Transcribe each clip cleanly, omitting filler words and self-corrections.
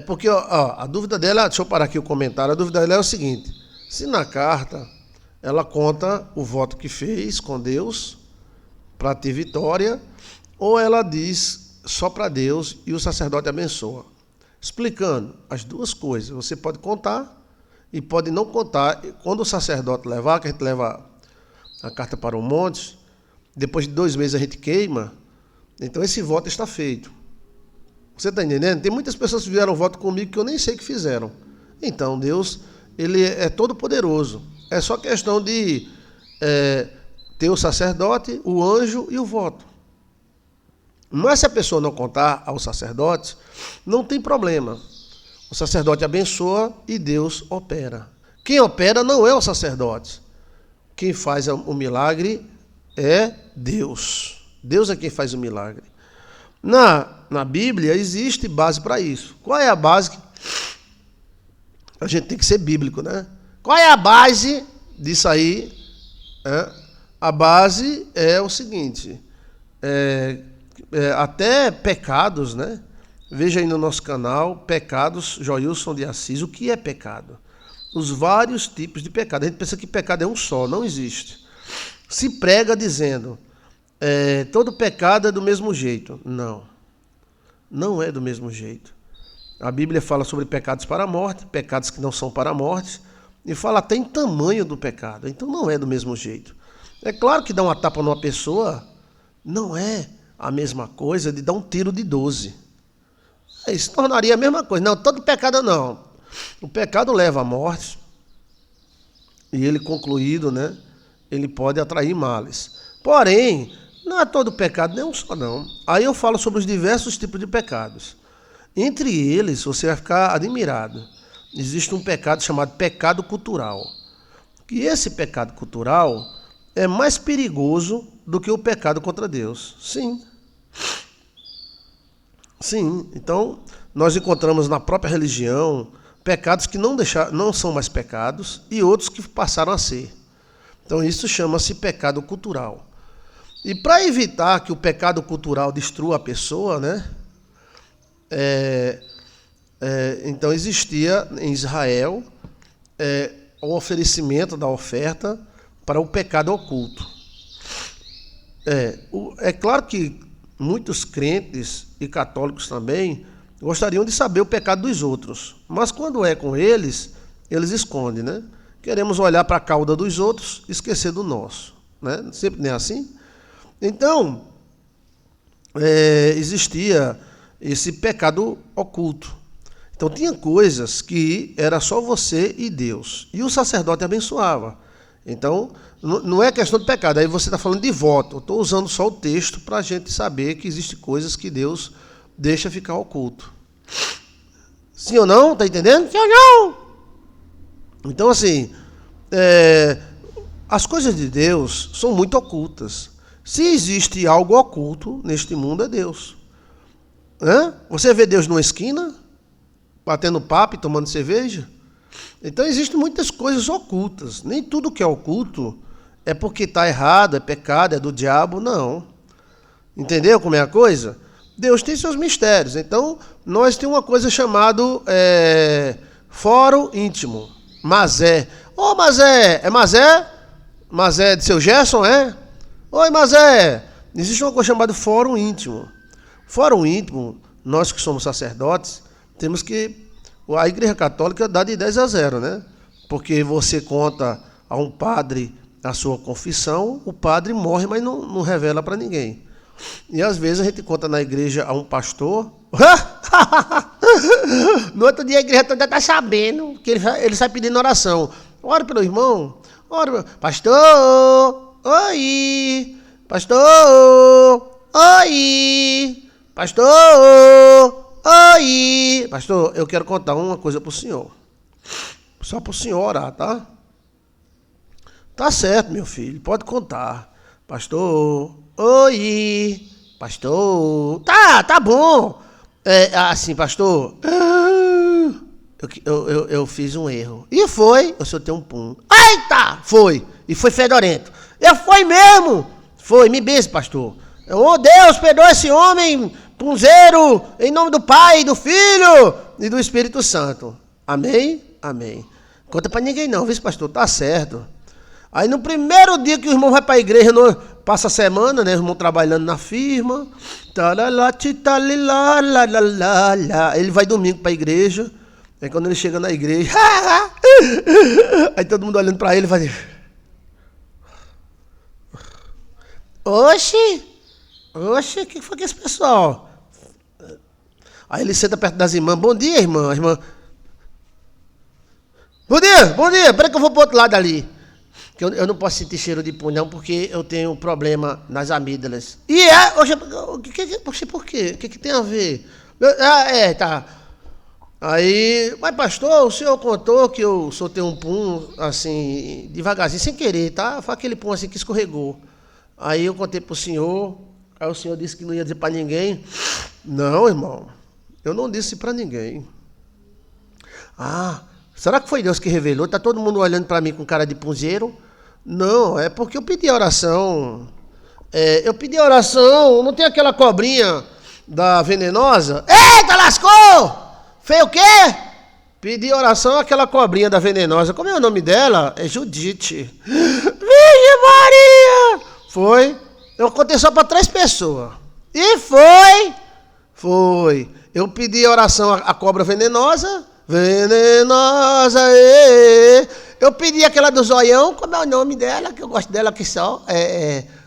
porque a dúvida dela, deixa eu parar aqui o comentário, a dúvida dela é o seguinte: se na carta ela conta o voto que fez com Deus para ter vitória, ou ela diz só para Deus e o sacerdote abençoa. Explicando as duas coisas, você pode contar e pode não contar. Quando o sacerdote levar, que a gente leva a carta para o monte, depois de 2 meses a gente queima, então esse voto está feito. Você está entendendo? Tem muitas pessoas que fizeram voto comigo que eu nem sei que fizeram. Então Deus, ele é todo poderoso. É só questão de ter o sacerdote, o anjo e o voto. Mas se a pessoa não contar ao sacerdote, não tem problema. O sacerdote abençoa e Deus opera. Quem opera não é o sacerdote. Quem faz o milagre é Deus. Deus é quem faz o milagre. Na Bíblia existe base para isso. Qual é a base? A gente tem que ser bíblico, né? Qual é a base disso aí? A base é o seguinte: até pecados, né? Veja aí no nosso canal, pecados, Joilson de Assis. O que é pecado? Os vários tipos de pecado. A gente pensa que pecado é um só, não existe. Se prega dizendo, todo pecado é do mesmo jeito. Não, não é do mesmo jeito. A Bíblia fala sobre pecados para a morte, pecados que não são para a morte, e fala até em tamanho do pecado. Então não é do mesmo jeito. É claro que dar uma tapa numa pessoa não é a mesma coisa de dar um tiro de 12. Isso tornaria a mesma coisa. Não, todo pecado não. O pecado leva à morte, e ele concluído, né, ele pode atrair males. Porém, não é todo pecado, nem um só não. Aí eu falo sobre os diversos tipos de pecados. Entre eles, você vai ficar admirado. Existe um pecado chamado pecado cultural. E esse pecado cultural é mais perigoso do que o pecado contra Deus. Sim. Sim. Então, nós encontramos na própria religião pecados que não são mais pecados e outros que passaram a ser. Então, isso chama-se pecado cultural. E para evitar que o pecado cultural destrua a pessoa, né? Então existia em Israel o oferecimento da oferta para o pecado oculto. É claro que muitos crentes e católicos também gostariam de saber o pecado dos outros, mas quando é com eles, eles escondem, né? Queremos olhar para a cauda dos outros e esquecer do nosso, né? Sempre não é assim? Então, existia esse pecado oculto. Então, tinha coisas que era só você e Deus. E o sacerdote abençoava. Então, não é questão de pecado. Aí você está falando de voto. Eu estou usando só o texto para a gente saber que existem coisas que Deus deixa ficar oculto. Sim ou não? Está entendendo? Sim ou não? Então, assim, as coisas de Deus são muito ocultas. Se existe algo oculto neste mundo, é Deus. Você vê Deus numa esquina, batendo papo e tomando cerveja? Então existem muitas coisas ocultas. Nem tudo que é oculto é porque está errado, é pecado, é do diabo, não. Entendeu como é a coisa? Deus tem seus mistérios. Então, nós temos uma coisa chamada fórum íntimo. Mazé. Ô, Mazé! É Mazé? Mazé de seu Gerson, é? Oi, Mazé! Existe uma coisa chamada fórum íntimo. Fórum íntimo, nós que somos sacerdotes, temos que... A Igreja Católica dá de 10-0, né? Porque você conta a um padre a sua confissão, o padre morre, mas não revela para ninguém. E às vezes a gente conta na igreja a um pastor... No outro dia a igreja toda está sabendo que ele sai pedindo oração. Ora pelo irmão, ora, pastor, oi, pastor, oi, pastor, oi. Pastor, eu quero contar uma coisa para o senhor. Só para o senhor orar, tá? Tá certo, meu filho, pode contar. Pastor, oi, pastor, tá bom. Assim, pastor, eu fiz um erro. E foi, eu soltei um pum. Eita, foi. E foi fedorento. Foi mesmo. Foi, me benze, pastor. Oh, Deus, perdoa esse homem, punzeiro, em nome do Pai, do Filho e do Espírito Santo. Amém? Amém. Conta para ninguém não, viu, pastor? Tá certo. Aí no primeiro dia que o irmão vai para a igreja, passa a semana, né? O irmão trabalhando na firma. Ele vai domingo para a igreja. Aí quando ele chega na igreja, aí todo mundo olhando para ele faz. Oxi, o que foi que esse pessoal? Aí ele senta perto das irmãs. Bom dia, irmã. A irmã. Bom dia. Peraí que eu vou para o outro lado ali. Eu não posso sentir cheiro de pum, não, porque eu tenho um problema nas amígdalas. E oxe, por quê? O que tem a ver? Tá. Aí, mas pastor, o senhor contou que eu soltei um pum, assim, devagarzinho, sem querer, tá? Foi aquele pum assim que escorregou. Aí eu contei pro senhor, aí o senhor disse que não ia dizer para ninguém. Não, irmão, eu não disse para ninguém. Será que foi Deus que revelou? Tá todo mundo olhando para mim com cara de punzeiro? Não, é porque eu pedi oração. Não tem aquela cobrinha da venenosa? Eita, lascou! Fez o quê? Pedi oração àquela cobrinha da venenosa. Como é o nome dela? É Judite. Virgem Maria! Foi. Eu contei só para 3 pessoas. E foi. Foi. Eu pedi oração à cobra venenosa. Venenosa, Eu pedi aquela do zoião. Como é o nome dela? Que eu gosto dela aqui só.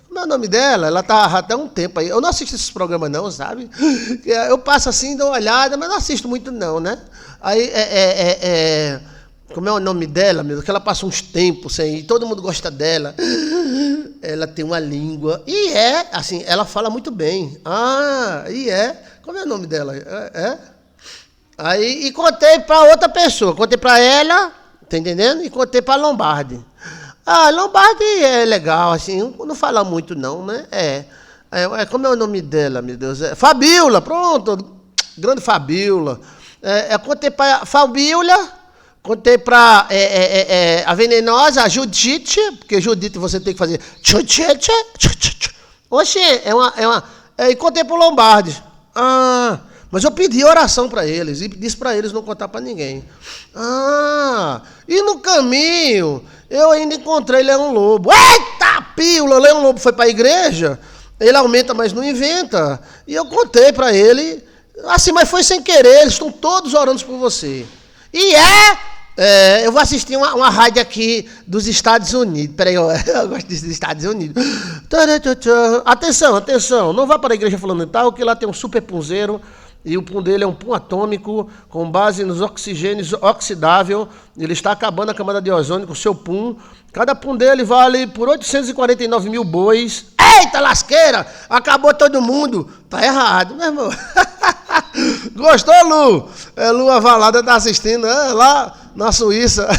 Como é o nome dela? Ela tá até um tempo aí. Eu não assisto esses programas não, sabe? Eu passo assim, dou uma olhada, mas não assisto muito não, né? Aí, como é o nome dela, meu? Que ela passa uns tempos sem ir. Todo mundo gosta dela. Ela tem uma língua. Assim, ela fala muito bem. Como é o nome dela? Aí, e contei para outra pessoa. Contei para ela, tá entendendo? E contei para Lombardi. Lombardi é legal, assim, não fala muito não, né? Como é o nome dela, meu Deus? Fabiola, pronto, grande Fabiola. Contei para Fabiola, contei para a venenosa, a Judite, porque Judite você tem que fazer... Oxê, e contei para o Lombardi. Mas eu pedi oração para eles e disse para eles não contar para ninguém. E no caminho eu ainda encontrei Leão Lobo. Eita, pílula! Leão Lobo foi para a igreja, ele aumenta, mas não inventa. E eu contei para ele, assim, mas foi sem querer, eles estão todos orando por você. Eu vou assistir uma rádio aqui dos Estados Unidos. Peraí, eu gosto dos Estados Unidos. Atenção, não vá para a igreja falando tal, que lá tem um super punzeiro. E o pum dele é um pum atômico com base nos oxigênios oxidável. Ele está acabando a camada de ozônio com o seu pum. Cada pum dele vale por 849 mil bois. Eita, lasqueira! Acabou todo mundo. Tá errado, meu irmão. Gostou, Lu? Lu Avalada tá assistindo lá na Suíça.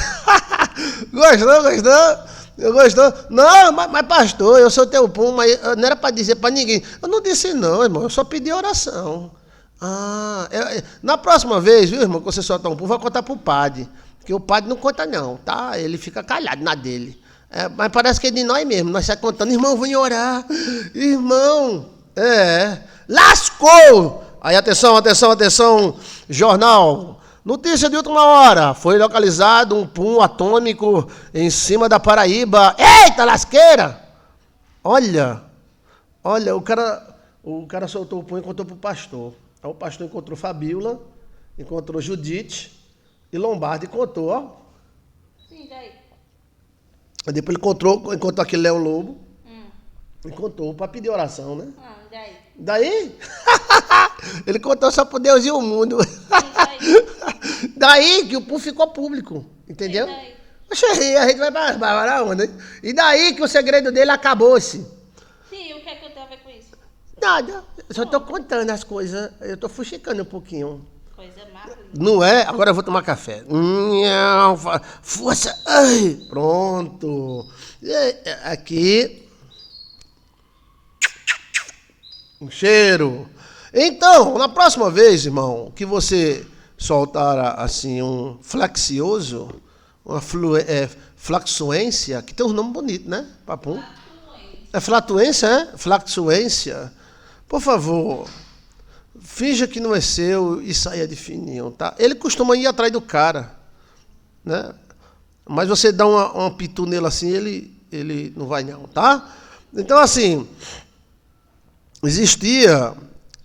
Gostou? Não, mas pastor, eu sou teu pum, mas não era para dizer para ninguém. Eu não disse não, irmão. Eu só pedi oração. Na próxima vez, viu, irmão, que você soltar um pum, vai contar pro padre. Porque o padre não conta não, tá? Ele fica calhado na dele. Mas parece que é de nós mesmo. Nós saímos contando, irmão, vem orar. Irmão, lascou! Aí, atenção, jornal. Notícia de última hora. Foi localizado um pum atômico em cima da Paraíba. Eita, lasqueira! Olha, o cara soltou o pum e contou pro pastor. Aí o pastor encontrou Fabiola, encontrou Judite e Lombardi contou, ó. Sim, daí. Aí depois ele encontrou aquele Leão Lobo e contou para pedir oração, né? Daí? Daí? Ele contou só pro Deus e o mundo. Daí? Daí que o pum ficou público, entendeu? Poxa, a gente vai para onde? E daí que o segredo dele acabou-se. Sim, o que é que eu tenho a ver com isso? Nada, eu só tô contando as coisas, eu tô fuxicando um pouquinho. Coisa massa. Não é? Agora eu vou tomar café. Força! Ai, pronto. Aqui. Um cheiro. Então, na próxima vez, irmão, que você soltar assim um flexioso, uma fluxuência, que tem um nome bonito, né? Papum. Flatuência, é? Fluxuência. Por favor, finja que não é seu e saia de fininho, tá? Ele costuma ir atrás do cara, né? Mas você dá uma pitu nele assim, ele não vai não, tá? Então, assim, existia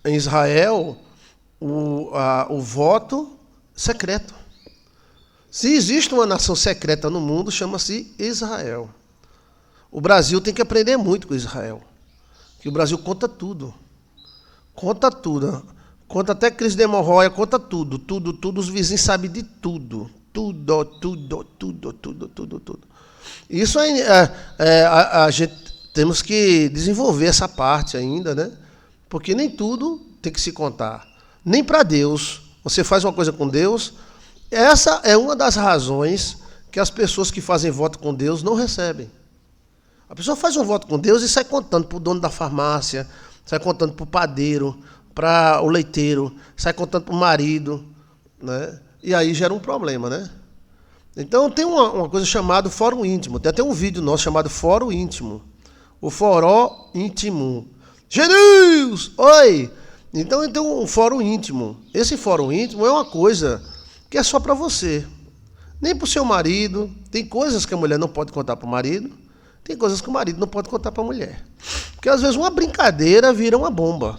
em Israel o voto secreto. Se existe uma nação secreta no mundo, chama-se Israel. O Brasil tem que aprender muito com Israel, que o Brasil conta tudo. Conta tudo. Conta até crise de hemorroida, conta tudo. Os vizinhos sabem de tudo. Tudo. Isso a gente temos que desenvolver essa parte ainda, né? Porque nem tudo tem que se contar. Nem para Deus. Você faz uma coisa com Deus. Essa é uma das razões que as pessoas que fazem voto com Deus não recebem. A pessoa faz um voto com Deus e sai contando para o dono da farmácia, sai contando para o padeiro, para o leiteiro, sai contando para o marido, né? E aí gera um problema, né? Então tem uma coisa chamada fórum íntimo. Tem até um vídeo nosso chamado Fórum Íntimo. O foró íntimo. Jesus! Oi! Então tem um fórum íntimo. Esse fórum íntimo é uma coisa que é só para você. Nem para o seu marido. Tem coisas que a mulher não pode contar para o marido. Tem coisas que o marido não pode contar para a mulher. Porque às vezes uma brincadeira vira uma bomba.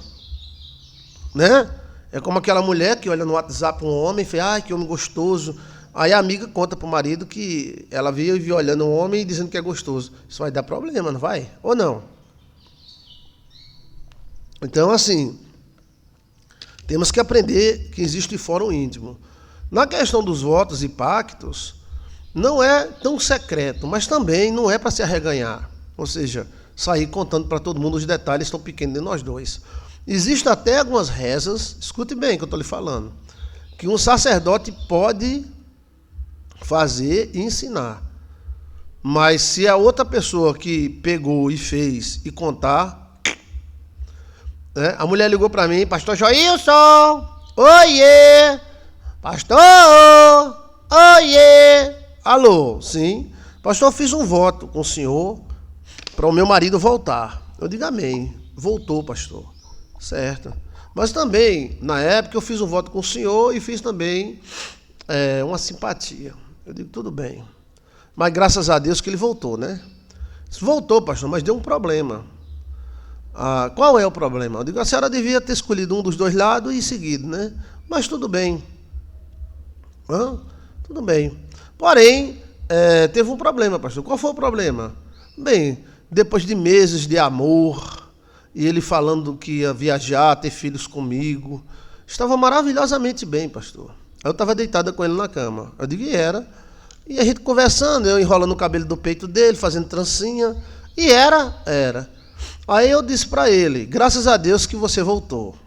Né? É como aquela mulher que olha no WhatsApp um homem e fala, ai, que homem gostoso. Aí a amiga conta para o marido que ela viu olhando um homem e dizendo que é gostoso. Isso vai dar problema, não vai? Ou não? Então, assim, temos que aprender que existe fórum íntimo. Na questão dos votos e pactos, não é tão secreto, mas também não é para se arreganhar. Ou seja, sair contando para todo mundo os detalhes tão pequenos de nós dois. Existem até algumas rezas, escute bem o que eu estou lhe falando, que um sacerdote pode fazer e ensinar. Mas se a outra pessoa que pegou e fez e contar, né? A mulher ligou para mim, pastor Joilson, oiê, pastor, oiê, alô, sim, pastor, eu fiz um voto com o senhor para o meu marido voltar. Eu digo amém, voltou, pastor, certo. Mas também, na época, eu fiz um voto com o senhor e fiz também uma simpatia. Eu digo, tudo bem. Mas graças a Deus que ele voltou, né? Voltou, pastor, mas deu um problema. Qual é o problema? Eu digo, a senhora devia ter escolhido um dos dois lados e seguido, né? Mas tudo bem. Tudo bem. Porém, teve um problema, pastor. Qual foi o problema? Bem, depois de meses de amor, e ele falando que ia viajar, ter filhos comigo, estava maravilhosamente bem, pastor. Eu estava deitada com ele na cama. Eu digo, e era. E a gente conversando, eu enrolando o cabelo do peito dele, fazendo trancinha. E era. Aí eu disse para ele, graças a Deus que você voltou.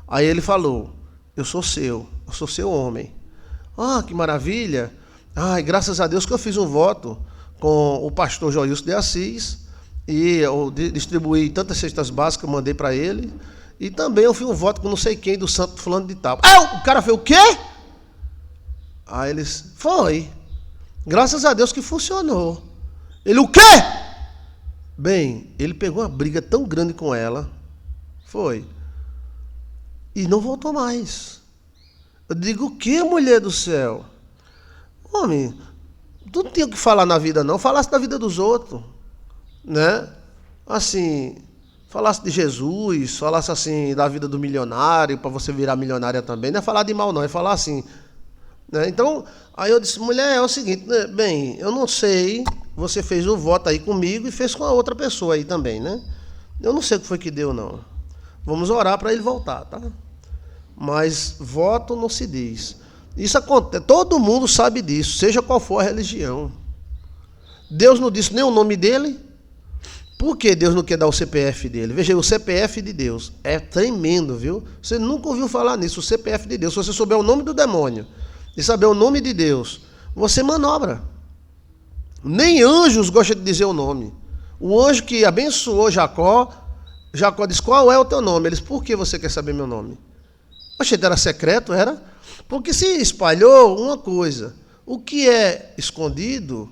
Aí ele falou, eu sou seu homem. Ah, que maravilha. Ai, graças a Deus que eu fiz um voto com o pastor Joilson de Assis. E eu distribuí tantas cestas básicas, eu mandei para ele. E também eu fiz um voto com não sei quem, do santo fulano de tal. O cara fez o quê? Aí eles, foi. Graças a Deus que funcionou. Ele, o quê? Bem, ele pegou uma briga tão grande com ela. Foi. E não voltou mais. Eu digo, o que, mulher do céu? Homem, tu não tinha o que falar na vida, não. Falasse da vida dos outros. Né? Assim, falasse de Jesus, falasse assim da vida do milionário, para você virar milionária também. Não é falar de mal, não. É falar assim... Então, aí eu disse, mulher, é o seguinte, né? Bem, eu não sei, você fez o voto aí comigo e fez com a outra pessoa aí também, né? Eu não sei o que foi que deu, não. Vamos orar para ele voltar, tá? Mas voto não se diz. Isso acontece, todo mundo sabe disso, seja qual for a religião. Deus não disse nem o nome dele. Por que Deus não quer dar o CPF dele? Veja, o CPF de Deus é tremendo, viu? Você nunca ouviu falar nisso, o CPF de Deus. Se você souber o nome do demônio e saber o nome de Deus, você manobra. Nem anjos gostam de dizer o nome. O anjo que abençoou Jacó disse, qual é o teu nome? Eles, por que você quer saber meu nome? Oxe, era secreto, era? Porque se espalhou uma coisa. O que é escondido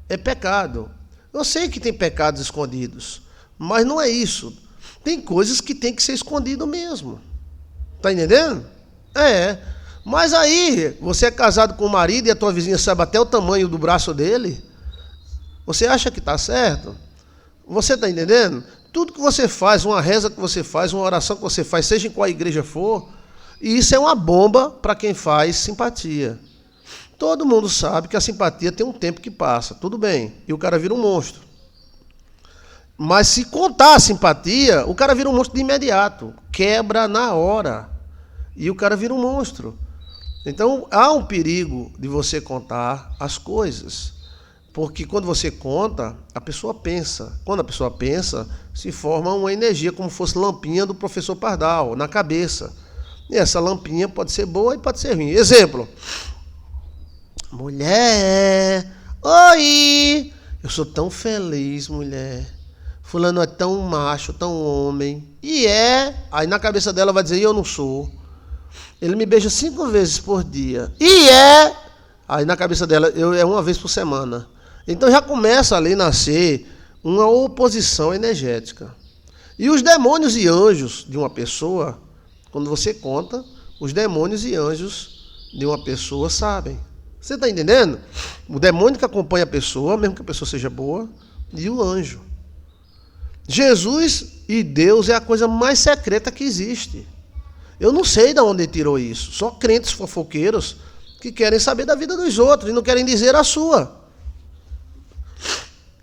é pecado. Eu sei que tem pecados escondidos, mas não é isso. Tem coisas que tem que ser escondido mesmo. Tá entendendo? É. Mas aí, você é casado com o marido e a tua vizinha sabe até o tamanho do braço dele. Você acha que está certo? Você está entendendo? Tudo que você faz, uma reza que você faz, uma oração que você faz, seja em qual igreja for, e isso é uma bomba para quem faz simpatia. Todo mundo sabe que a simpatia tem um tempo que passa, tudo bem, e o cara vira um monstro. Mas se contar a simpatia, o cara vira um monstro de imediato, quebra na hora, e o cara vira um monstro. Então há um perigo de você contar as coisas. Porque quando você conta, a pessoa pensa. Quando a pessoa pensa, se forma uma energia, como fosse lampinha do professor Pardal, na cabeça. E essa lampinha pode ser boa e pode ser ruim. Exemplo. Mulher, oi! Eu sou tão feliz, mulher. Fulano é tão macho, tão homem. E é. Aí na cabeça dela vai dizer, eu não sou. Ele me beija 5 vezes por dia. E é. Aí na cabeça dela, é uma vez por semana. Então já começa ali a nascer uma oposição energética. E os demônios e anjos de uma pessoa, quando você conta, os demônios e anjos de uma pessoa sabem. Você está entendendo? O demônio que acompanha a pessoa, mesmo que a pessoa seja boa, e o anjo. Jesus e Deus é a coisa mais secreta que existe. Eu não sei de onde ele tirou isso. Só crentes fofoqueiros que querem saber da vida dos outros e não querem dizer a sua.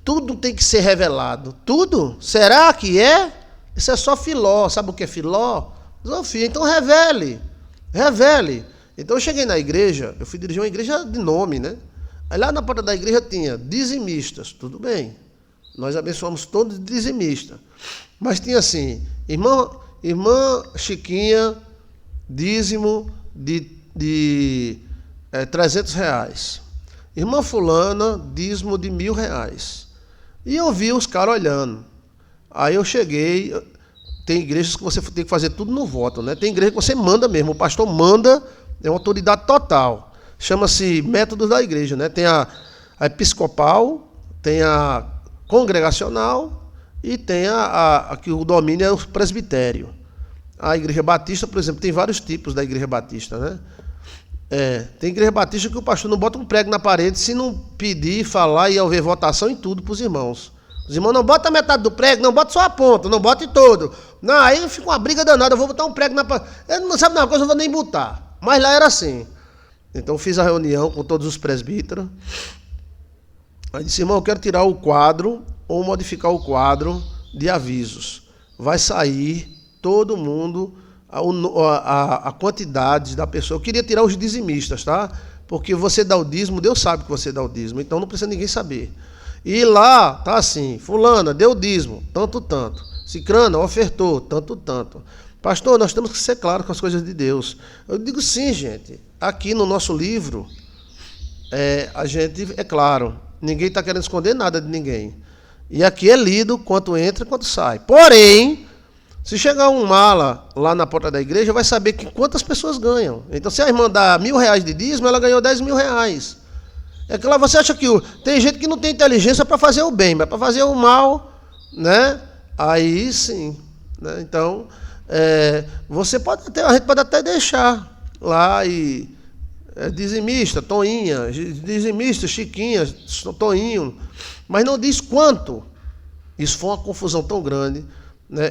Tudo tem que ser revelado. Tudo? Será que é? Isso é só filó. Sabe o que é filó? Filosofia. Então revele. Revele. Então eu cheguei na igreja, eu fui dirigir uma igreja de nome, né? Aí lá na porta da igreja tinha dizimistas. Tudo bem. Nós abençoamos todos de dizimista. Mas tinha assim, irmã Chiquinha, dízimo de 300 reais. Irmã fulana, dízimo de 1.000 reais. E eu vi os caras olhando. Aí eu cheguei, tem igrejas que você tem que fazer tudo no voto, né? Tem igreja que você manda mesmo, o pastor manda, é uma autoridade total. Chama-se métodos da igreja, né? Tem a episcopal, tem a congregacional e tem a que o domínio é o presbitério. A igreja batista, por exemplo, tem vários tipos da igreja batista, né? Tem igreja batista que o pastor não bota um prego na parede se não pedir, falar e haver votação em tudo para os irmãos. Os irmãos não botam metade do prego, não botam só a ponta, não botam todo. Não, aí fica uma briga danada, eu vou botar um prego na parede. Ele não sabe de uma coisa, eu não vou nem botar. Mas lá era assim. Então fiz a reunião com todos os presbíteros. Aí disse, irmão, eu quero tirar o quadro ou modificar o quadro de avisos. Vai sair todo mundo... A quantidade da pessoa. Eu queria tirar os dizimistas, tá? Porque você dá o dízimo, Deus sabe que você dá o dízimo, então não precisa ninguém saber. E lá, tá assim, fulana, deu o dízimo, tanto. Cicrana, ofertou, tanto. Pastor, nós temos que ser claros com as coisas de Deus. Eu digo sim, gente. Aqui no nosso livro, a gente, é claro, ninguém está querendo esconder nada de ninguém. E aqui é lido quanto entra e quanto sai. Porém... se chegar um mala lá na porta da igreja, vai saber que quantas pessoas ganham. Então, se a irmã dá 1.000 reais de dízimo, ela ganhou 10.000 reais. É claro, você acha que tem gente que não tem inteligência para fazer o bem, mas para fazer o mal, né? Aí sim. Né? Então, você pode até, a gente pode até deixar lá e dizimista, Toinha, dizimista, Chiquinha, Toinho, mas não diz quanto. Isso foi uma confusão tão grande.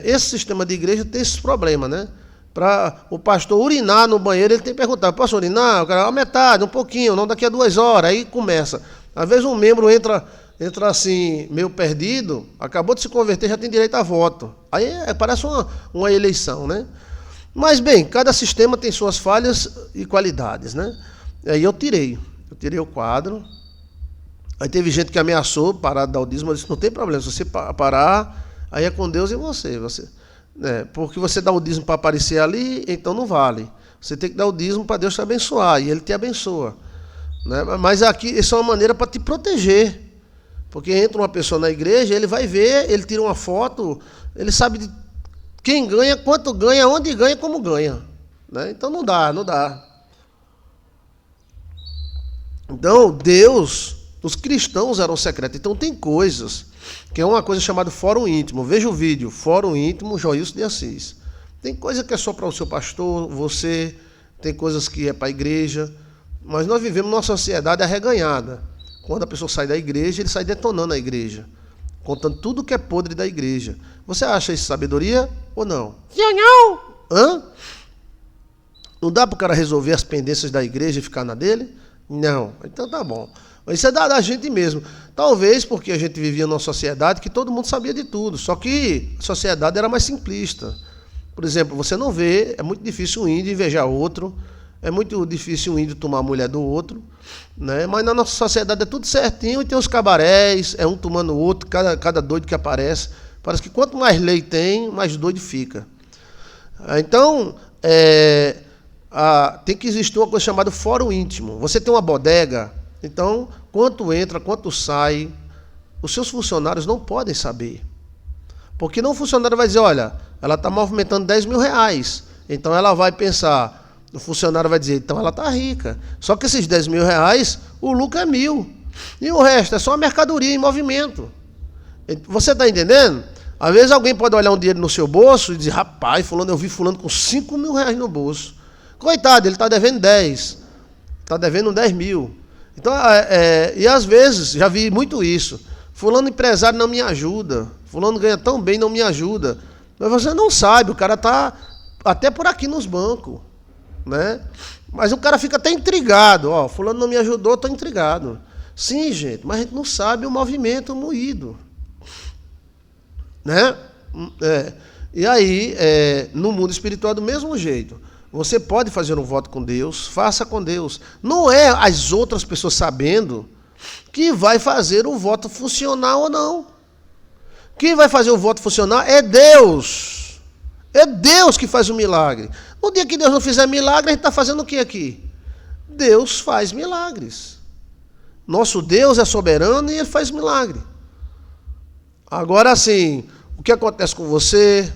Esse sistema de igreja tem esses problemas, né? Para o pastor urinar no banheiro, ele tem que perguntar, posso urinar? Eu quero a metade, um pouquinho, não daqui a 2 horas. Aí começa. Às vezes um membro entra assim, meio perdido, acabou de se converter, já tem direito a voto. Aí parece uma eleição, né? Mas, bem, cada sistema tem suas falhas e qualidades, né? Aí eu tirei o quadro. Aí teve gente que ameaçou parar de dar o dízimo, eu disse, não tem problema, se você parar... aí é com Deus e você porque você dá o dízimo para aparecer ali, então não vale. Você tem que dar o dízimo para Deus te abençoar, e Ele te abençoa. Né? Mas aqui, isso é uma maneira para te proteger. Porque entra uma pessoa na igreja, ele vai ver, ele tira uma foto, ele sabe de quem ganha, quanto ganha, onde ganha, como ganha. Né? Então não dá. Então Deus, os cristãos eram secretos. Então tem coisas... que é uma coisa chamada Fórum Íntimo. Veja o vídeo, Fórum Íntimo, Joilson de Assis. Tem coisa que é só para o seu pastor, você, tem coisas que é para a igreja, mas nós vivemos numa sociedade arreganhada. Quando a pessoa sai da igreja, ele sai detonando a igreja, contando tudo que é podre da igreja. Você acha isso sabedoria ou não? Não. Hã? Não dá para o cara resolver as pendências da igreja e ficar na dele? Não. Então tá bom. Mas isso é da gente mesmo. Talvez porque a gente vivia numa sociedade que todo mundo sabia de tudo, só que a sociedade era mais simplista. Por exemplo, você não vê, é muito difícil um índio invejar outro, é muito difícil um índio tomar a mulher do outro, né? Mas na nossa sociedade é tudo certinho e tem os cabarés, é um tomando o outro, cada doido que aparece. Parece que quanto mais lei tem, mais doido fica. Então, tem que existir uma coisa chamada fórum íntimo. Você tem uma bodega, então, quanto entra, quanto sai, os seus funcionários não podem saber. Porque não o funcionário vai dizer, olha, ela está movimentando 10 mil reais. Então ela vai pensar, o funcionário vai dizer, então ela está rica. Só que esses 10 mil reais, o lucro é 1.000. E o resto é só mercadoria em movimento. Você está entendendo? Às vezes alguém pode olhar um dinheiro no seu bolso e dizer, rapaz, eu vi fulano com 5 mil reais no bolso. Coitado, ele está devendo 10. Está devendo 10 mil. Então, e às vezes, já vi muito isso. Fulano empresário não me ajuda. Fulano ganha tão bem, não me ajuda. Mas você não sabe, o cara está até por aqui nos bancos, né? Mas o cara fica até intrigado. Ó, fulano não me ajudou, estou intrigado. Sim, gente, mas a gente não sabe o movimento moído, né? E aí, no mundo espiritual, do mesmo jeito. Você pode fazer um voto com Deus, faça com Deus. Não é as outras pessoas sabendo que vai fazer o voto funcionar ou não. Quem vai fazer o voto funcionar é Deus. É Deus que faz o milagre. No dia que Deus não fizer milagre, a gente está fazendo o que aqui? Deus faz milagres. Nosso Deus é soberano e Ele faz milagre. Agora, assim, o que acontece com você,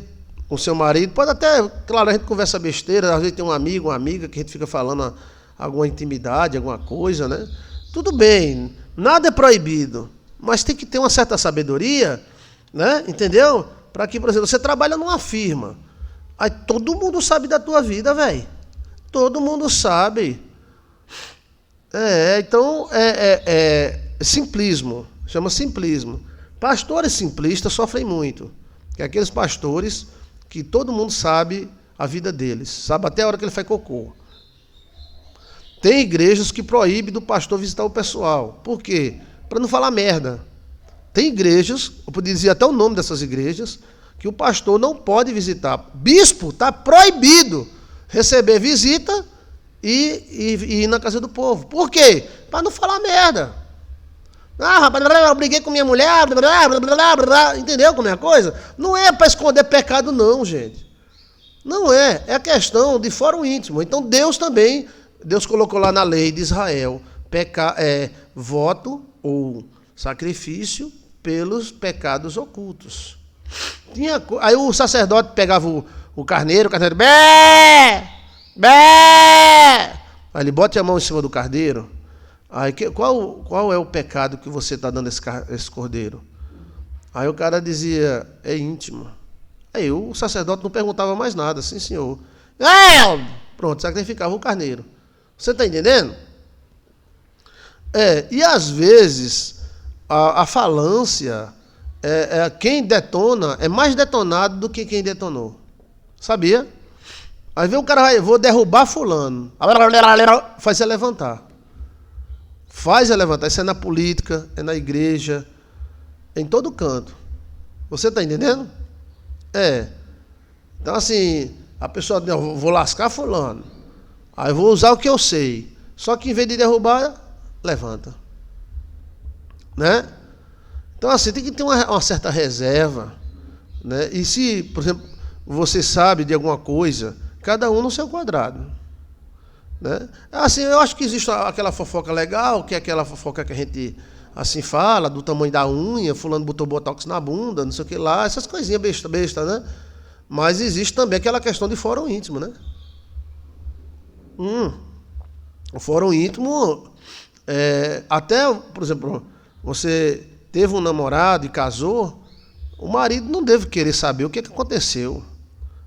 com seu marido, pode até, claro, a gente conversa besteira, às vezes tem um amigo, uma amiga, que a gente fica falando alguma intimidade, alguma coisa, né? Tudo bem, nada é proibido, mas tem que ter uma certa sabedoria, né? Entendeu? Para que, por exemplo, você trabalha numa firma, aí todo mundo sabe da tua vida, velho. Todo mundo sabe. Então, simplismo, chama simplismo. Pastores simplistas sofrem muito, que é aqueles pastores que todo mundo sabe a vida deles, sabe até a hora que ele faz cocô. Tem igrejas que proíbem do pastor visitar o pessoal. Por quê? Para não falar merda. Tem igrejas, eu podia dizer até o nome dessas igrejas, que o pastor não pode visitar. Bispo está proibido receber visita e ir na casa do povo. Por quê? Para não falar merda. Eu briguei com minha mulher, entendeu como é a coisa? Não é para esconder pecado não, gente. Não é. É a questão de fórum íntimo. Então Deus também, Deus colocou lá na lei de Israel, voto ou sacrifício pelos pecados ocultos. Aí o sacerdote pegava o carneiro, bé! Aí ele bota a mão em cima do carneiro. Aí, qual é o pecado que você está dando esse cordeiro? Aí o cara dizia, é íntimo. Aí o sacerdote não perguntava mais nada, sim senhor. Pronto, sacrificava o carneiro. Você está entendendo? E às vezes a falância, quem detona é mais detonado do que quem detonou. Sabia? Aí vem o cara, vou derrubar fulano. Faz você levantar. Faz a levantar. Isso é na política, é na igreja, em todo canto. Você está entendendo? Então, assim, a pessoa diz, eu vou lascar fulano. Aí eu vou usar o que eu sei. Só que em vez de derrubar, levanta. Né? Então, assim, tem que ter uma certa reserva. Né? E se, por exemplo, você sabe de alguma coisa, cada um no seu quadrado. Né? Assim, eu acho que existe aquela fofoca legal, que é aquela fofoca que a gente assim fala, do tamanho da unha, fulano botou botox na bunda, não sei o que lá, essas coisinhas besta, né? Mas existe também aquela questão de fórum íntimo, né? O fórum íntimo, até, por exemplo, você teve um namorado e casou, o marido não deve querer saber o que aconteceu.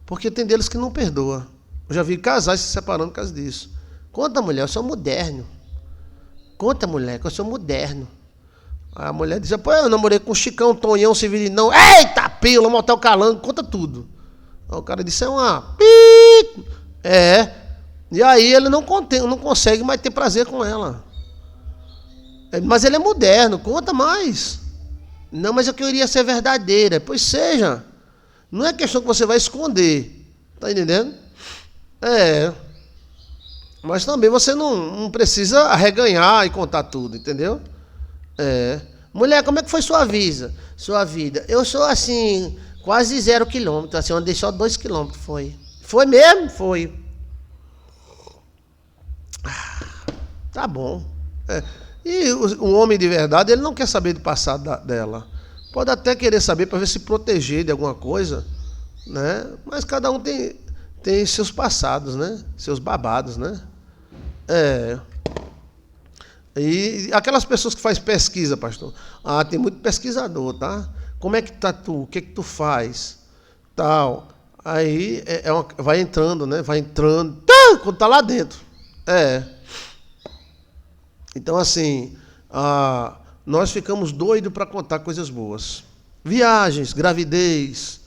Porque tem deles que não perdoa. Eu já vi casais se separando por causa disso. Conta, mulher, eu sou moderno. Conta, mulher, que eu sou moderno. A mulher diz, pô, eu namorei com Chicão, Tonhão, Severinão. Eita, pila, Motel Calango, conta tudo. Aí o cara disse, é uma... É. E aí ele não consegue mais ter prazer com ela. Mas ele é moderno, conta mais. Não, mas eu queria ser verdadeira. Pois seja. Não é questão que você vai esconder. Tá entendendo? Mas também você não precisa arreganhar e contar tudo, entendeu? Mulher, como é que foi sua vida? Eu sou assim, quase 0 quilômetro, assim, eu andei só 2 quilômetros, foi. Foi mesmo? Foi. Tá bom. E o homem de verdade, ele não quer saber do passado dela. Pode até querer saber para ver se proteger de alguma coisa, né? Mas cada um tem seus passados, né? Seus babados, né? E aquelas pessoas que fazem pesquisa, pastor. Tem muito pesquisador, tá? Como é que tá tu? O que tu faz? Tal. Aí vai entrando, né? Vai entrando. Quando tá lá dentro. Então, assim, nós ficamos doidos para contar coisas boas. Viagens, gravidez,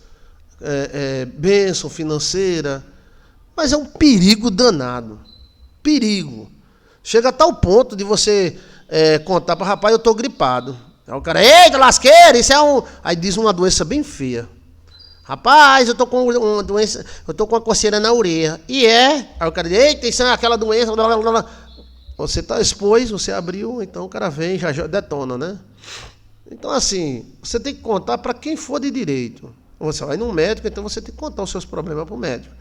bênção financeira. Mas é um perigo danado. Perigo. Chega a tal ponto de você contar para rapaz, eu estou gripado. Aí o cara, eita, lasqueira, isso é um... Aí diz uma doença bem feia. Rapaz, eu estou com uma doença, eu estou com uma coceira na orelha. E Aí o cara diz, eita, isso é aquela doença... Blá, blá, blá, blá. Você expôs, você abriu, então o cara vem e já detona, né? Então, assim, você tem que contar para quem for de direito. Você vai num médico, então você tem que contar os seus problemas para o médico.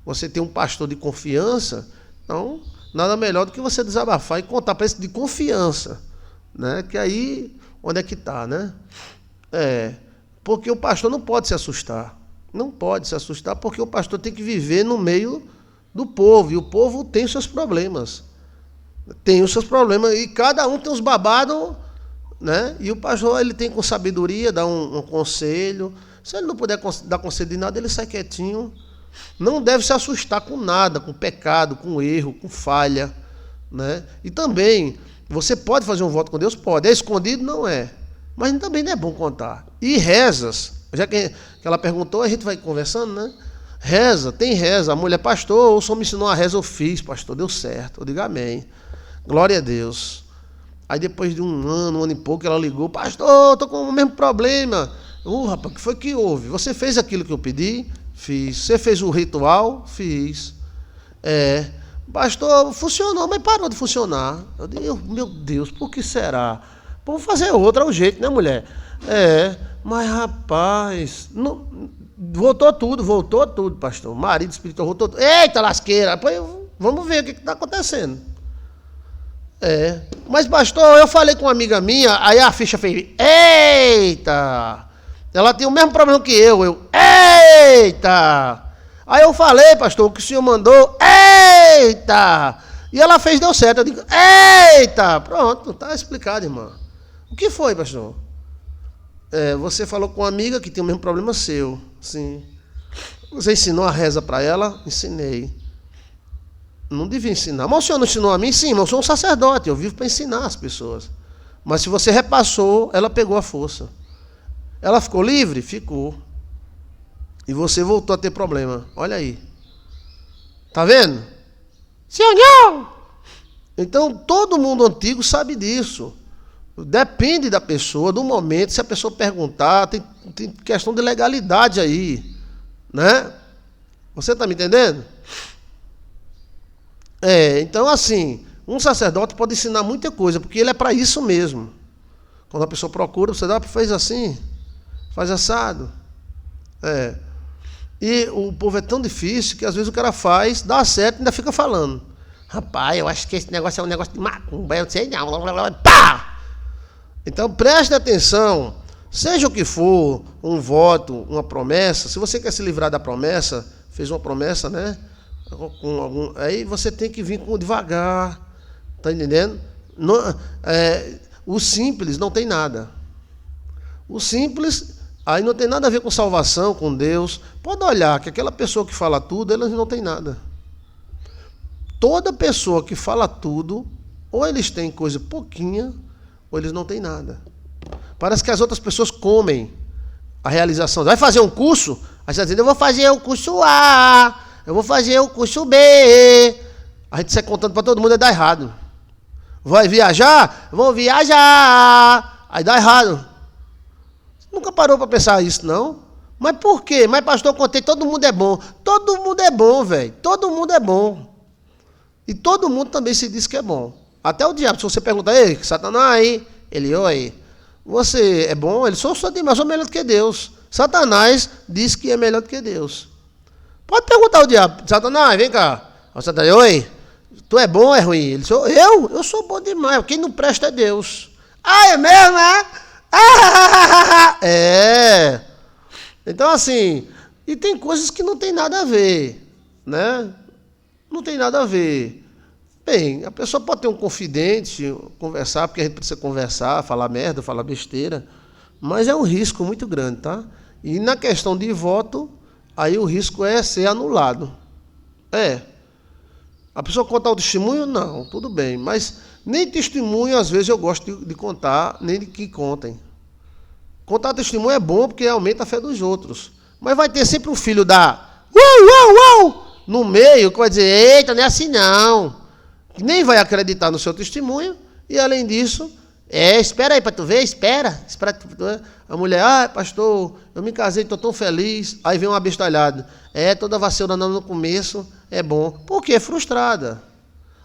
Você tem um pastor de confiança, então, nada melhor do que você desabafar e contar para esse de confiança, né? Que aí, onde é que está, né? Porque o pastor não pode se assustar. Não pode se assustar porque o pastor tem que viver no meio do povo, e o povo tem os seus problemas. Tem os seus problemas, e cada um tem os babados, né? E o pastor, ele tem com sabedoria, dá um conselho. Se ele não puder dar conselho de nada, ele sai quietinho. Não deve se assustar com nada, com pecado, com erro, com falha, né? E também, você pode fazer um voto com Deus? Pode. É escondido? Não é. Mas também não é bom contar. E rezas, já que ela perguntou, a gente vai conversando, né? Reza, tem reza. A mulher, pastor, o senhor me ensinou a reza, eu fiz, pastor, deu certo. Eu digo amém. Glória a Deus. Aí depois de um ano e pouco, ela ligou, pastor, estou com o mesmo problema. Rapaz, o que foi que houve? Você fez aquilo que eu pedi? Fiz. Você fez o ritual? Fiz. Pastor, funcionou, mas parou de funcionar. Eu digo, meu Deus, por que será? Vamos fazer outra, ao jeito, né, mulher? Mas rapaz, não, voltou tudo, pastor. Marido espiritual, voltou tudo. Eita, lasqueira. Pois, vamos ver o que está acontecendo. Mas pastor, eu falei com uma amiga minha, aí a ficha fez, eita, ela tem o mesmo problema que eu, eita, aí eu falei, pastor, o que o senhor mandou, eita, e ela fez, deu certo, eu digo, eita, pronto, tá explicado, irmã. O que foi, pastor? Você falou com uma amiga que tem o mesmo problema seu, sim. Você ensinou a reza para ela? Ensinei. Não devia ensinar. Mas o senhor não ensinou a mim? Sim, mas eu sou um sacerdote, eu vivo para ensinar as pessoas. Mas se você repassou, ela pegou a força. Ela ficou livre? Ficou. E você voltou a ter problema. Olha aí. Tá vendo? Senhor, não! Então, todo mundo antigo sabe disso. Depende da pessoa, do momento. Se a pessoa perguntar, tem questão de legalidade aí. Né? Você está me entendendo? Então, assim, um sacerdote pode ensinar muita coisa, porque ele é para isso mesmo. Quando a pessoa procura, você faz assim, faz assado. E o povo é tão difícil que às vezes o cara faz, dá certo e ainda fica falando. Rapaz, eu acho que esse negócio é um negócio de macumba, eu não sei não. Pá! Então, preste atenção, seja o que for, um voto, uma promessa, se você quer se livrar da promessa, fez uma promessa, né? Aí você tem que vir devagar, tá entendendo? O simples não tem nada. O simples, Aí não tem nada a ver com salvação, com Deus. Pode olhar que aquela pessoa que fala tudo, elas não tem nada. Toda pessoa que fala tudo, ou eles têm coisa pouquinha, ou eles não têm nada. Parece que as outras pessoas comem a realização. Vai fazer um curso? Aí você está dizendo, eu vou fazer o curso A, eu vou fazer o curso B. A gente sai contando para todo mundo e dá errado. Vai viajar? Vou viajar. Aí dá errado. Nunca parou para pensar isso, não? Mas por quê? Mas, pastor, eu contei, todo mundo é bom. Todo mundo é bom, velho. Todo mundo é bom. E todo mundo também se diz que é bom. Até o diabo, se você perguntar, ei, Satanás, ele, oi, você é bom? Ele, sou demais, sou melhor do que Deus. Satanás diz que é melhor do que Deus. Pode perguntar ao diabo, Satanás, vem cá. O Satanás, oi, tu é bom ou é ruim? Ele, eu sou bom demais, quem não presta é Deus. Ah, é mesmo, é? É. Então, assim, e tem coisas que não tem nada a ver, né? Não tem nada a ver. Bem, a pessoa pode ter um confidente, conversar, porque a gente precisa conversar, falar merda, falar besteira, mas é um risco muito grande, tá? E na questão de voto, aí o risco é ser anulado. É. A pessoa contar o testemunho? Não, tudo bem, mas nem testemunho, às vezes, eu gosto de contar, nem de que contem. Contar testemunho é bom porque aumenta a fé dos outros. Mas vai ter sempre um filho da no meio que vai dizer, eita, não é assim não. Nem vai acreditar no seu testemunho. E além disso, espera aí para tu ver, espera. A mulher, pastor, eu me casei, estou tão feliz. Aí vem uma bestalhada. Toda vassoura no começo é bom. Por quê? Frustrada.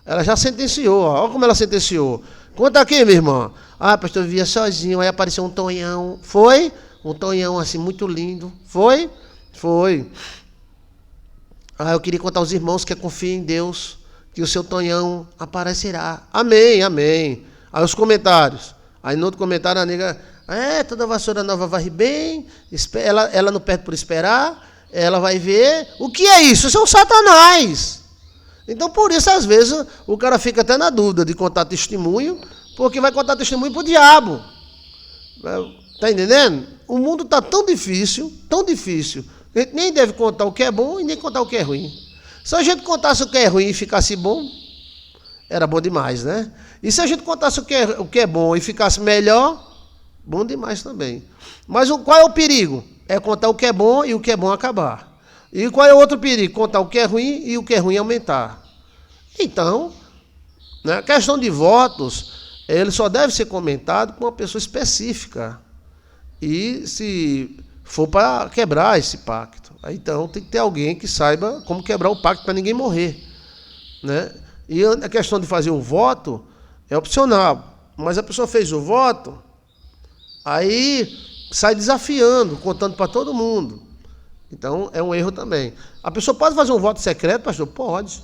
Ela já sentenciou, olha como ela sentenciou. Conta aqui, minha irmã. Pastor, eu vivia sozinho, aí apareceu um tonhão. Foi? Um tonhão assim, muito lindo. Foi? Foi. Eu queria contar aos irmãos que confiam em Deus, que o seu tonhão aparecerá. Amém, amém. Aí os comentários. Aí no outro comentário a nega, toda vassoura nova varre bem, ela não perde por esperar, ela vai ver. O que é isso? Isso é um Satanás. Então, por isso, às vezes, o cara fica até na dúvida de contar testemunho, porque vai contar testemunho para o diabo. Está entendendo? O mundo está tão difícil, a gente nem deve contar o que é bom e nem contar o que é ruim. Se a gente contasse o que é ruim e ficasse bom, era bom demais, né? E se a gente contasse o que é bom e ficasse melhor, bom demais também. Mas qual é o perigo? É contar o que é bom e o que é bom acabar. E qual é o outro perigo? Contar o que é ruim e o que é ruim aumentar. Então, a questão de votos, ele só deve ser comentado com uma pessoa específica. E se for para quebrar esse pacto, aí então tem que ter alguém que saiba como quebrar o pacto para ninguém morrer, né? E a questão de fazer o voto é opcional, mas a pessoa fez o voto, aí sai desafiando, contando para todo mundo. Então é um erro também. A pessoa pode fazer um voto secreto, pastor? Pode.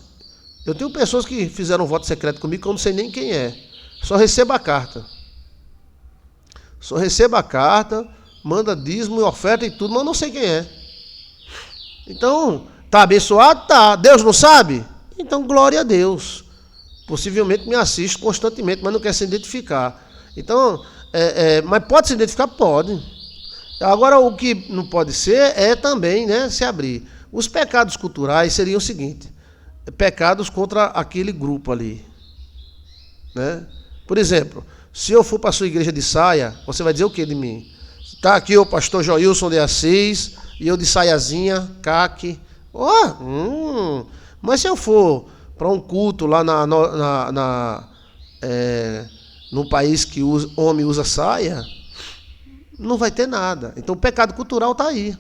Eu tenho pessoas que fizeram um voto secreto comigo que eu não sei nem quem é. Só recebo a carta. Manda dízimo e oferta e tudo, mas eu não sei quem é. Então, tá abençoado? Tá. Deus não sabe? Então, glória a Deus. Possivelmente me assiste constantemente, mas não quer se identificar. Então, mas pode se identificar? Pode. Agora, o que não pode ser é também, né, se abrir. Os pecados culturais seriam o seguinte: pecados contra aquele grupo ali, né? Por exemplo, se eu for para a sua igreja de saia, você vai dizer o que de mim? Está aqui o pastor Joilson de Assis, e eu de saiazinha, caque. Mas se eu for para um culto lá no país que homem usa saia, não vai ter nada. Então o pecado cultural está aí.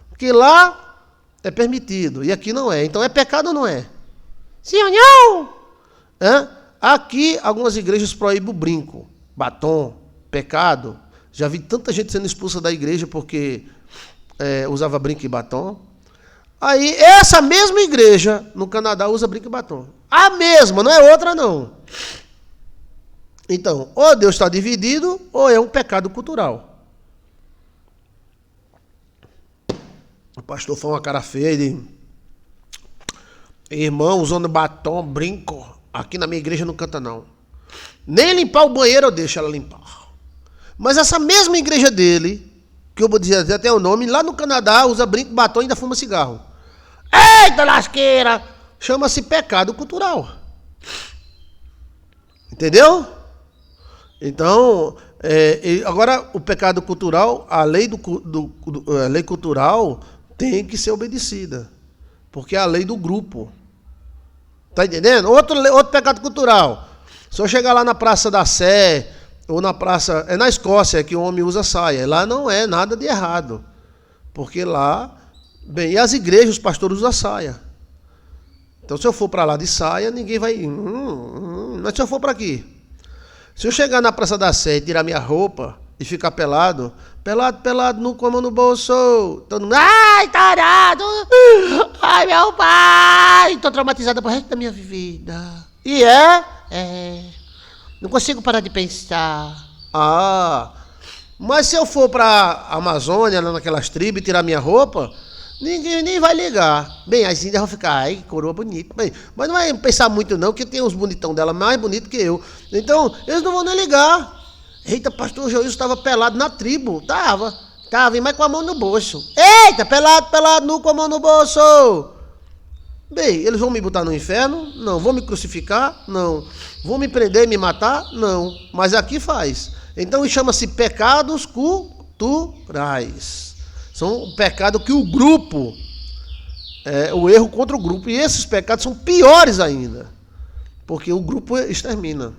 Porque lá é permitido, e aqui não é. Então é pecado ou não é? Sim ou não? Aqui, algumas igrejas proíbem o brinco, batom, pecado. Já vi tanta gente sendo expulsa da igreja porque usava brinco e batom. Aí, essa mesma igreja no Canadá usa brinco e batom. A mesma, não é outra não. Então, ou Deus está dividido, ou é um pecado cultural. O pastor foi uma cara feia e disse: irmão, usando batom, brinco, aqui na minha igreja não canta não. Nem limpar o banheiro eu deixo ela limpar. Mas essa mesma igreja dele, que eu vou dizer até o nome, lá no Canadá usa brinco, batom e ainda fuma cigarro. Eita lasqueira! Chama-se pecado cultural. Entendeu? Então, agora o pecado cultural, a lei, a lei cultural tem que ser obedecida. Porque é a lei do grupo. Tá entendendo? Outro pecado cultural. Se eu chegar lá na Praça da Sé, ou na praça... É na Escócia que o homem usa saia. Lá não é nada de errado. Porque lá... Bem, e as igrejas, os pastores usam saia. Então, se eu for para lá de saia, ninguém vai... Mas se eu for para aqui... Se eu chegar na Praça da Sé e tirar minha roupa e ficar pelado, nu com a mão no bolso, todo mundo, ai, tarado, ai, meu pai, tô traumatizada pro resto da minha vida. E não consigo parar de pensar. Mas se eu for pra Amazônia, lá naquelas tribos, e tirar minha roupa, ninguém nem vai ligar. Bem, as índias vão ficar, ai, que coroa bonita. Bem, mas não vai pensar muito não, que tem uns bonitão dela mais bonito que eu. Então, eles não vão nem ligar. Eita, pastor Joilson estava pelado na tribo. Tava, mas com a mão no bolso. Eita, pelado, nu com a mão no bolso. Bem, eles vão me botar no inferno? Não. Vão me crucificar? Não. Vão me prender e me matar? Não. Mas aqui faz. Então, chama-se pecados culturais. São pecados que o grupo, o erro contra o grupo. E esses pecados são piores ainda, porque o grupo extermina.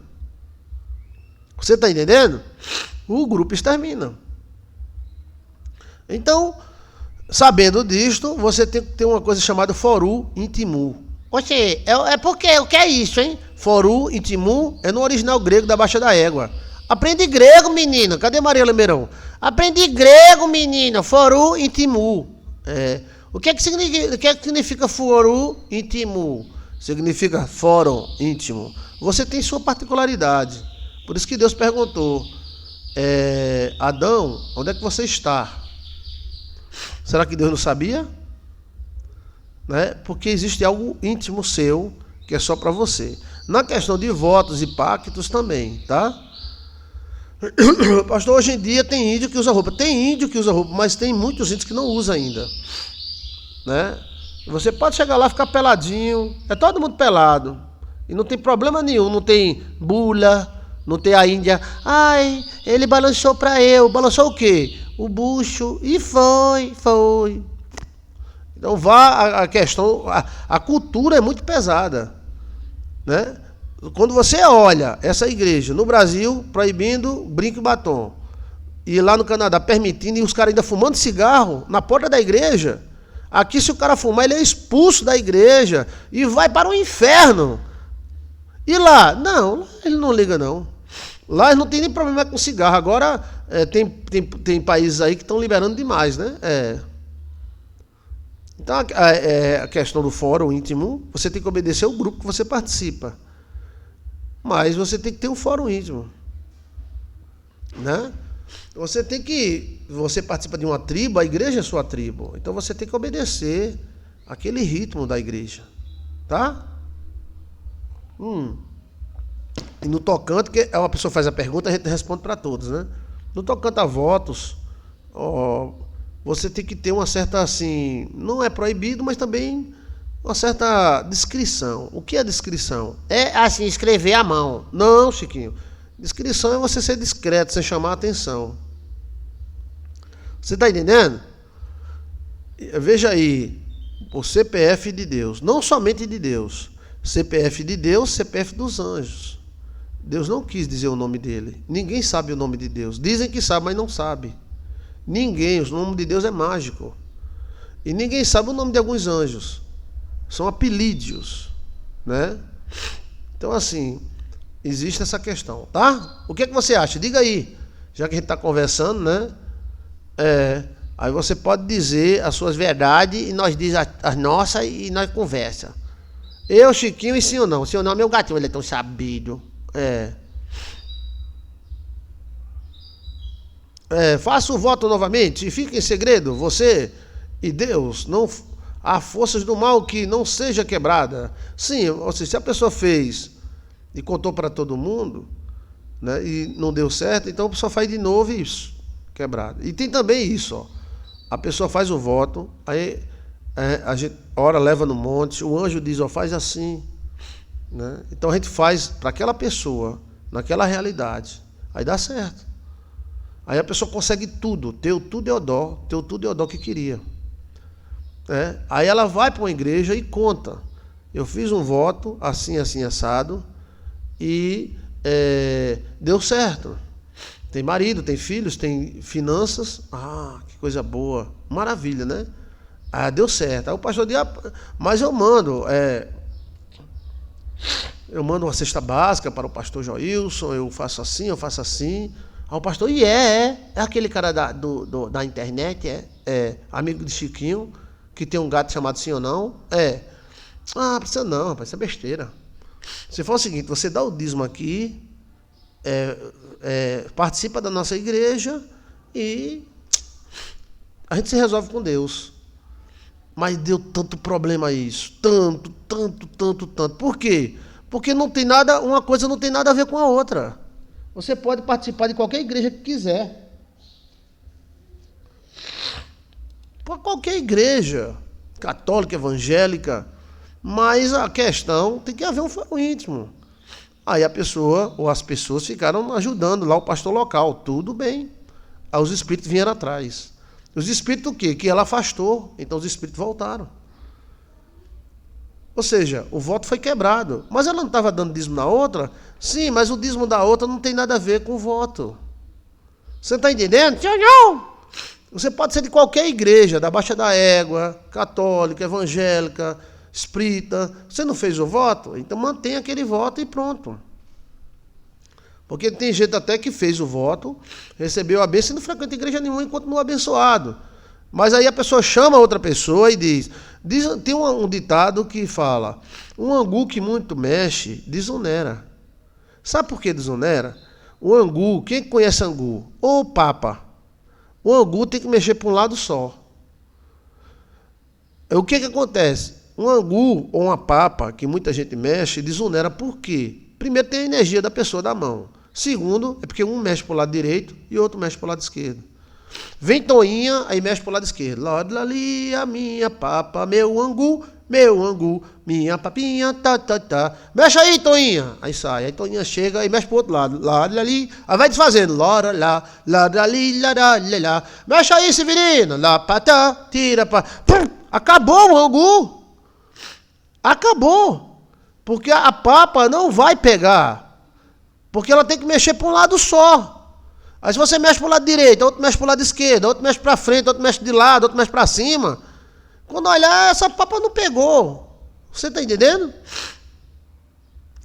Você está entendendo? O grupo extermina. Então, sabendo disto, você tem que ter uma coisa chamada foru intimu. Oxe, porque o que é isso, hein? Foru intimu é no original grego da Baixa da Égua. Aprende grego, menino. Cadê Maria Lemeirão? Aprende grego, menino. Foru intimu. O que é que significa foru intimu? Significa fórum íntimo. Você tem sua particularidade. Por isso que Deus perguntou, Adão, onde é que você está? Será que Deus não sabia? Né? Porque existe algo íntimo seu que é só para você. Na questão de votos e pactos também, tá? Pastor, hoje em dia tem índio que usa roupa. Tem índio que usa roupa, mas tem muitos índios que não usam ainda. Né? Você pode chegar lá e ficar peladinho. É todo mundo pelado. E não tem problema nenhum. Não tem bula, não tem a Índia. Ai, ele balançou para eu. Balançou o quê? O bucho. E foi. Então a questão... A cultura é muito pesada. Né? Quando você olha essa igreja no Brasil proibindo brinco e batom, e lá no Canadá permitindo, e os caras ainda fumando cigarro na porta da igreja, aqui se o cara fumar ele é expulso da igreja e vai para o inferno. E lá? Não, ele não liga não. Lá não tem nem problema com cigarro. Agora tem países aí que estão liberando demais, né? Então a questão do fórum íntimo, você tem que obedecer ao grupo que você participa. Mas você tem que ter um fórum íntimo. Né? Você participa de uma tribo, a igreja é sua tribo. Então você tem que obedecer aquele ritmo da igreja. Tá? E no tocante, que uma pessoa faz a pergunta, a gente responde para todos, né? No tocante a votos, você tem que ter uma certa, assim, não é proibido, mas também uma certa discrição. O que é discrição? É, assim, escrever à mão. Não, Chiquinho. Discrição é você ser discreto, sem chamar a atenção. Você está entendendo? Veja aí, o CPF de Deus, não somente de Deus. CPF de Deus, CPF dos anjos. Deus não quis dizer o nome dele. Ninguém sabe o nome de Deus. Dizem que sabe, mas não sabe. Ninguém. O nome de Deus é mágico. E ninguém sabe o nome de alguns anjos. São apelídios, né? Então, assim, existe essa questão, tá? O que é que você acha? Diga aí. Já que a gente está conversando, né? Aí você pode dizer as suas verdades e nós diz as nossas e nós conversa. Eu, Chiquinho, e sim ou não? Sim ou não, meu gatinho, ele é tão sabido. Faça o voto novamente e fique em segredo, você e Deus. Não há forças do mal que não seja quebrada. Sim, ou seja, se a pessoa fez e contou para todo mundo, né, e não deu certo, então a pessoa faz de novo quebrado. E tem também isso, ó. A pessoa faz o voto, aí a gente ora, leva no monte, o anjo diz, ó, faz assim, né? Então a gente faz para aquela pessoa, naquela realidade, aí dá certo. Aí a pessoa consegue tudo, teu tudo é o dó que queria. Aí ela vai para uma igreja e conta. Eu fiz um voto, assim, assim, assado, e deu certo. Tem marido, tem filhos, tem finanças. Ah, que coisa boa. Maravilha, né? Ah, deu certo. Aí o pastor diz, mas eu mando uma cesta básica para o pastor Joilson, eu faço assim, eu faço assim. Aí o pastor, é aquele cara da internet, amigo de Chiquinho, que tem um gato chamado Sim ou Não? Ah, precisa não, rapaz, isso é besteira. Se for o seguinte, você dá o dízimo aqui, participa da nossa igreja e a gente se resolve com Deus. Mas deu tanto problema isso, tanto. Por quê? Porque não tem nada, uma coisa não tem nada a ver com a outra. Você pode participar de qualquer igreja que quiser. Por qualquer igreja, católica, evangélica, mas a questão tem que haver um foro íntimo. Aí a pessoa, ou as pessoas ficaram ajudando lá o pastor local, tudo bem. Aí os espíritos vieram atrás. Os espíritos o quê? Que ela afastou, então os espíritos voltaram. Ou seja, o voto foi quebrado. Mas ela não estava dando dízimo na outra? Sim, mas o dízimo da outra não tem nada a ver com o voto. Você está entendendo? Não! Você pode ser de qualquer igreja, da Baixa da Égua, católica, evangélica, espírita. Você não fez o voto? Então mantenha aquele voto e pronto. Porque tem gente até que fez o voto, recebeu a bênção e não frequenta igreja nenhuma enquanto não é abençoado. Mas aí a pessoa chama outra pessoa e diz tem um ditado que fala, um angu que muito mexe, desonera. Sabe por que desonera? O angu, quem conhece angu? Ou papa. O angu tem que mexer para um lado só. O que acontece? Um angu ou uma papa, que muita gente mexe, desonera por quê? Primeiro, tem a energia da pessoa da mão. Segundo, é porque um mexe para o lado direito e o outro mexe para o lado esquerdo. Vem Toinha, aí mexe para o lado esquerdo. Lá ali, a minha papa, meu angu, minha papinha, tá. Mexe aí, Toinha. Aí sai. Aí Toinha chega e mexe para o outro lado. Lá ali, aí vai desfazendo. Lá ali, lá. Mexe aí, Severino. Lá, patá, tira, pá. Acabou o angu. Acabou. Porque a papa não vai pegar. Porque ela tem que mexer para um lado só. Aí se você mexe para o lado direito, outro mexe para o lado esquerdo, outro mexe para frente, outro mexe de lado, outro mexe para cima. Quando olhar, essa papa não pegou. Você está entendendo?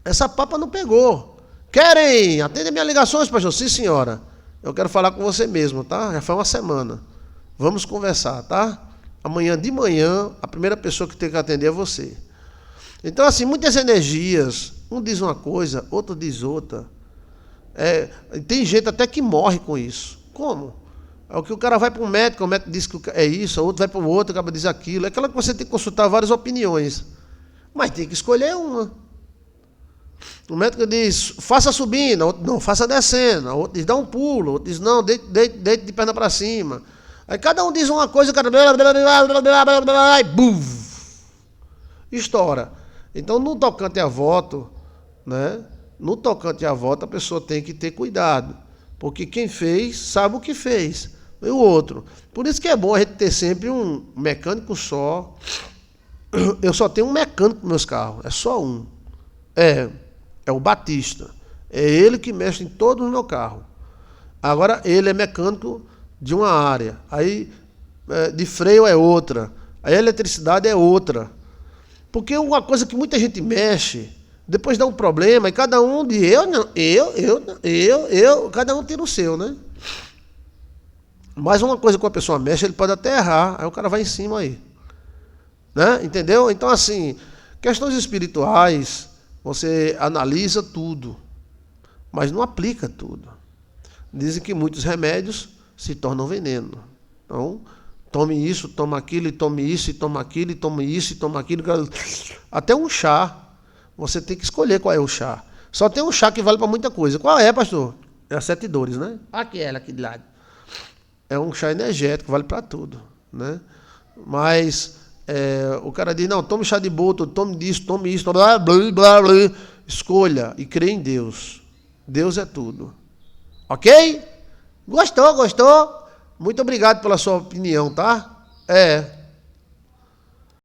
Essa papa não pegou. Querem? Atendem minhas ligações, pastor? Sim, senhora. Eu quero falar com você mesmo, tá? Já foi uma semana. Vamos conversar, tá? Amanhã de manhã, a primeira pessoa que tem que atender é você. Então, assim, muitas energias, um diz uma coisa, outro diz outra. Tem gente até que morre com isso. Como? É o que o cara vai para um médico, o médico diz que é isso, o outro vai para o outro, acaba diz aquilo. É aquela que você tem que consultar várias opiniões. Mas tem que escolher uma. O médico diz, faça subindo, outro não, faça descendo, o outro diz, dá um pulo, o outro diz, não, deite de perna para cima. Aí cada um diz uma coisa, o cara... E buf! Estoura. Então, no tocante a voto, né? No tocante a voto, a pessoa tem que ter cuidado. Porque quem fez, sabe o que fez. E o outro. Por isso que é bom a gente ter sempre um mecânico só. Eu só tenho um mecânico nos meus carros. É só um. É o Batista. É ele que mexe em todo o meu carro. Agora, ele é mecânico de uma área. Aí, de freio é outra. A eletricidade é outra. Porque uma coisa que muita gente mexe, depois dá um problema, e cada um diz, cada um tira o seu, né? Mas uma coisa que uma pessoa mexe, ele pode até errar, aí o cara vai em cima aí. Né? Entendeu? Então, assim, questões espirituais, você analisa tudo, mas não aplica tudo. Dizem que muitos remédios se tornam veneno. Então, tome isso, toma aquilo, e tome isso, e toma aquilo, e tome isso, e toma aquilo. Até um chá. Você tem que escolher qual é o chá. Só tem um chá que vale para muita coisa. Qual é, pastor? É as 7 dores, né? Aquela aqui de lado. é um chá energético, vale para tudo, né? Mas o cara diz, não, tome chá de boldo, tome disso, tome isso, blá, blá, blá, blá. Escolha e crê em Deus. Deus é tudo. Ok? Gostou? Muito obrigado pela sua opinião, tá?